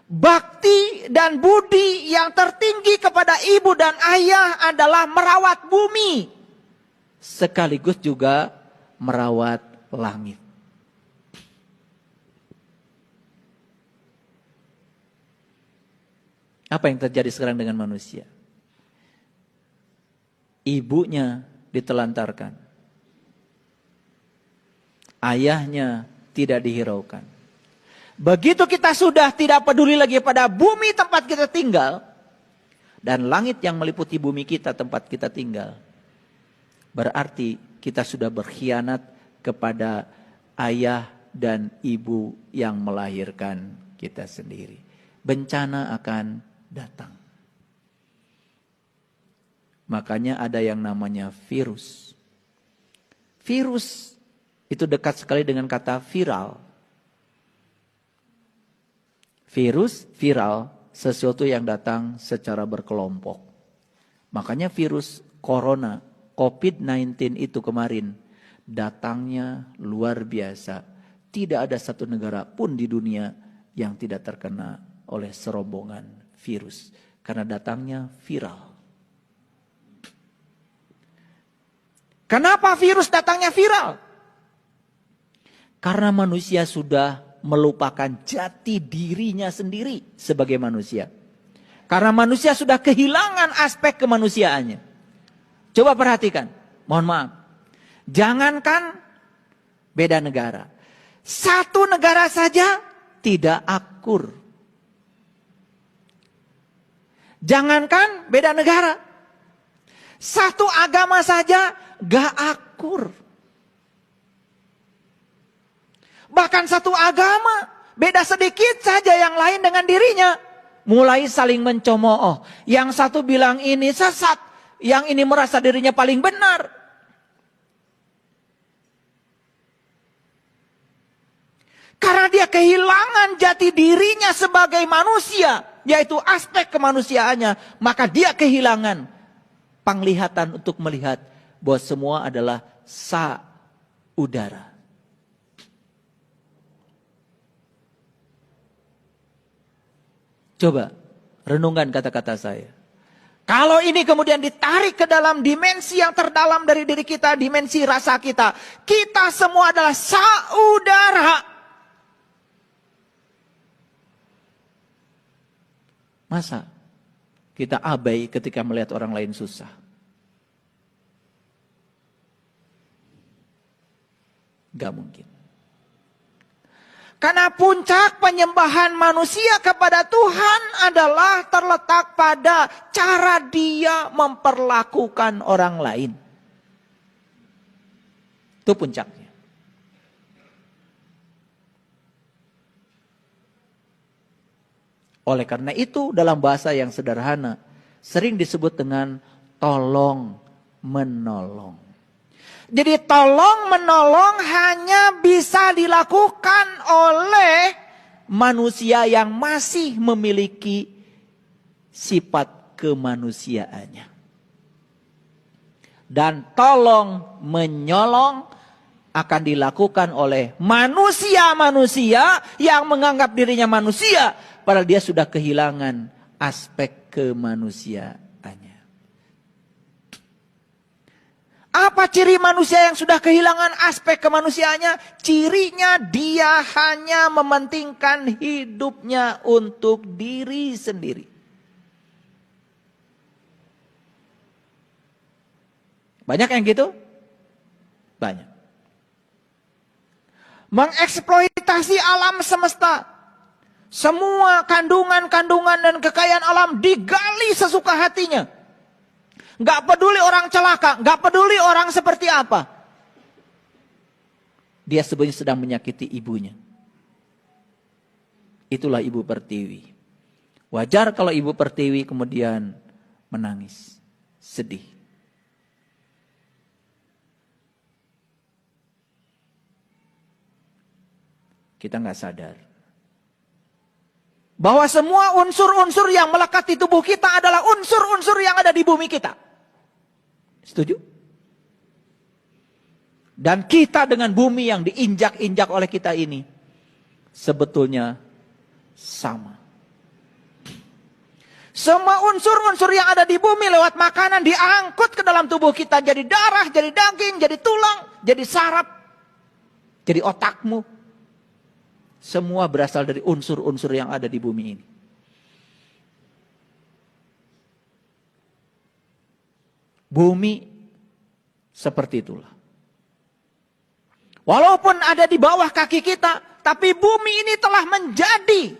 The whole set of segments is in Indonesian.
Bakti dan budi yang tertinggi kepada ibu dan ayah adalah merawat bumi, sekaligus juga merawat langit. Apa yang terjadi sekarang dengan manusia? Ibunya ditelantarkan, ayahnya tidak dihiraukan. Begitu kita sudah tidak peduli lagi pada bumi tempat kita tinggal, dan langit yang meliputi bumi kita tempat kita tinggal, berarti kita sudah berkhianat kepada ayah dan ibu yang melahirkan kita sendiri. Bencana akan datang. Makanya ada yang namanya virus. Virus itu dekat sekali dengan kata viral. Virus, viral, sesuatu yang datang secara berkelompok. Makanya virus corona, COVID-19 itu kemarin datangnya luar biasa. Tidak ada satu negara pun di dunia yang tidak terkena oleh serombongan virus. Karena datangnya viral. Kenapa virus datangnya viral? Karena manusia sudah melupakan jati dirinya sendiri sebagai manusia. Karena manusia sudah kehilangan aspek kemanusiaannya. Coba perhatikan, mohon maaf. Jangankan beda negara. Satu negara saja tidak akur. Jangankan beda negara. Satu agama saja gak akur. Bahkan satu agama, beda sedikit saja yang lain dengan dirinya, mulai saling mencemooh. Yang satu bilang ini sesat, yang ini merasa dirinya paling benar. Karena dia kehilangan jati dirinya sebagai manusia, yaitu aspek kemanusiaannya, maka dia kehilangan penglihatan untuk melihat bahwa semua adalah saudara. Coba renungkan kata-kata saya. Kalau ini kemudian ditarik ke dalam dimensi yang terdalam dari diri kita, dimensi rasa kita, kita semua adalah saudara. Masa kita abai ketika melihat orang lain susah? Gak mungkin. Karena puncak penyembahan manusia kepada Tuhan adalah terletak pada cara dia memperlakukan orang lain. Itu puncaknya. Oleh karena itu dalam bahasa yang sederhana sering disebut dengan tolong menolong. Jadi tolong menolong hanya bisa dilakukan oleh manusia yang masih memiliki sifat kemanusiaannya. Dan tolong menyolong akan dilakukan oleh manusia-manusia yang menganggap dirinya manusia, padahal dia sudah kehilangan aspek kemanusiaannya. Apa ciri manusia yang sudah kehilangan aspek kemanusiaannya? Cirinya dia hanya mementingkan hidupnya untuk diri sendiri. Banyak yang gitu? Banyak. Mengeksploitasi alam semesta. Semua kandungan-kandungan dan kekayaan alam digali sesuka hatinya. Gak peduli orang celaka, gak peduli orang seperti apa. Dia sebenarnya sedang menyakiti ibunya. Itulah ibu pertiwi. Wajar kalau ibu pertiwi kemudian menangis, sedih. Kita gak sadar bahwa semua unsur-unsur yang melekat di tubuh kita adalah unsur-unsur yang ada di bumi kita. Setuju? Dan kita dengan bumi yang diinjak-injak oleh kita ini sebetulnya sama. Semua unsur-unsur yang ada di bumi lewat makanan diangkut ke dalam tubuh kita. Jadi darah, jadi daging, jadi tulang, jadi saraf, jadi otakmu. Semua berasal dari unsur-unsur yang ada di bumi ini. Bumi seperti itulah. Walaupun ada di bawah kaki kita, tapi bumi ini telah menjadi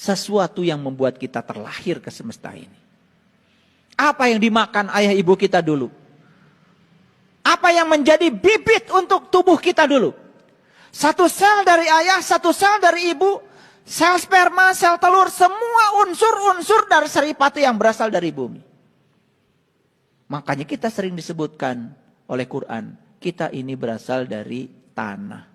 sesuatu yang membuat kita terlahir ke semesta ini. Apa yang dimakan ayah ibu kita dulu? Apa yang menjadi bibit untuk tubuh kita dulu? Satu sel dari ayah, satu sel dari ibu, sel sperma, sel telur, semua unsur-unsur dari saripati yang berasal dari bumi. Makanya kita sering disebutkan oleh Quran, kita ini berasal dari tanah.